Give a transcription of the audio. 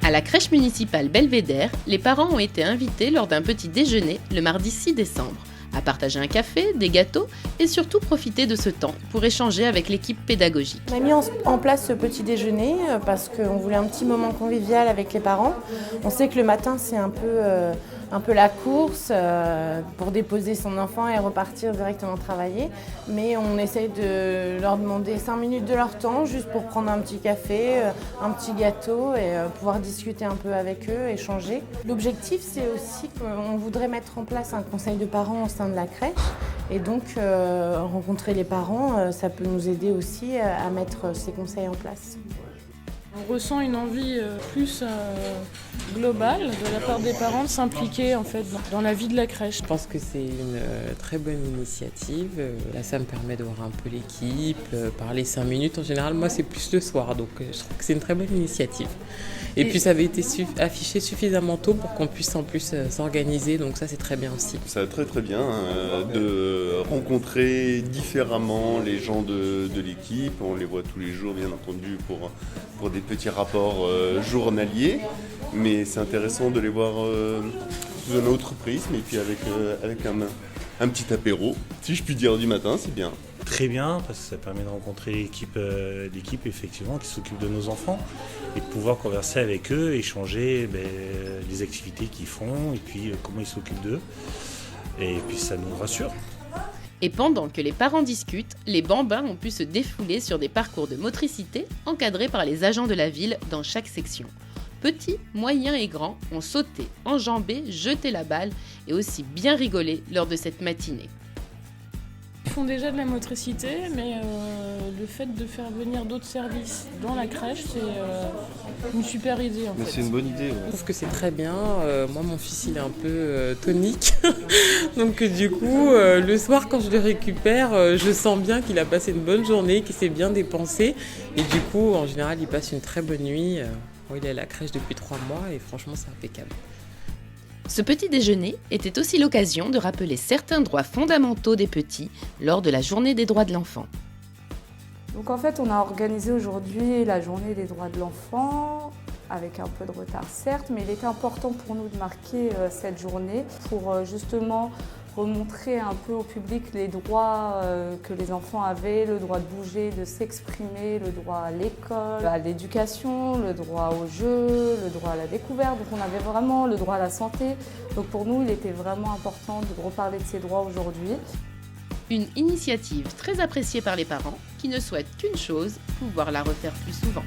À la crèche municipale Belvédère, les parents ont été invités lors d'un petit déjeuner le mardi 6 décembre, à partager un café, des gâteaux et surtout profiter de ce temps pour échanger avec l'équipe pédagogique. On a mis en place ce petit déjeuner parce qu'on voulait un petit moment convivial avec les parents. On sait que le matin c'est un peu la course pour déposer son enfant et repartir directement travailler. Mais on essaye de leur demander 5 minutes de leur temps juste pour prendre un petit café, un petit gâteau et pouvoir discuter un peu avec eux, échanger. L'objectif c'est aussi qu'on voudrait mettre en place un conseil de parents au sein de la crèche. Et donc rencontrer les parents, ça peut nous aider aussi à mettre ces conseils en place. On ressent une envie plus globale de la part des parents de s'impliquer en fait dans la vie de la crèche. Je pense que c'est une très bonne initiative. Là, ça me permet de voir un peu l'équipe, parler 5 minutes. En général, moi, c'est plus le soir, donc je trouve que c'est une très bonne initiative. Et puis, ça avait été affiché suffisamment tôt pour qu'on puisse en plus s'organiser, donc ça, c'est très bien aussi. Ça va très très bien de rencontrer différemment les gens de l'équipe. On les voit tous les jours, bien entendu, pour des petits rapports journaliers. Mais c'est intéressant de les voir sous un autre prisme et puis avec un petit apéro, si je puis dire, du matin, c'est bien. Très bien, parce que ça permet de rencontrer l'équipe effectivement qui s'occupe de nos enfants et de pouvoir converser avec eux, échanger les activités qu'ils font et puis comment ils s'occupent d'eux. Et puis ça nous rassure. Et pendant que les parents discutent, les bambins ont pu se défouler sur des parcours de motricité encadrés par les agents de la ville dans chaque section. Petits, moyens et grands ont sauté, enjambé, jeté la balle et aussi bien rigolé lors de cette matinée. Ils font déjà de la motricité, mais le fait de faire venir d'autres services dans la crèche, c'est une super idée en fait. C'est une bonne idée. Ouais. Je trouve que c'est très bien. Moi, mon fils, il est un peu tonique. Donc du coup, le soir, quand je le récupère, je sens bien qu'il a passé une bonne journée, qu'il s'est bien dépensé. Et du coup, en général, il passe une très bonne nuit. Il est à la crèche depuis 3 mois et franchement, c'est impeccable. Ce petit déjeuner était aussi l'occasion de rappeler certains droits fondamentaux des petits lors de la journée des droits de l'enfant. Donc en fait, on a organisé aujourd'hui la journée des droits de l'enfant, avec un peu de retard certes, mais il était important pour nous de marquer cette journée pour justement remontrer un peu au public les droits que les enfants avaient, le droit de bouger, de s'exprimer, le droit à l'école, à l'éducation, le droit au jeu, le droit à la découverte. Donc on avait vraiment le droit à la santé. Donc pour nous, il était vraiment important de reparler de ces droits aujourd'hui. Une initiative très appréciée par les parents qui ne souhaitent qu'une chose, pouvoir la refaire plus souvent.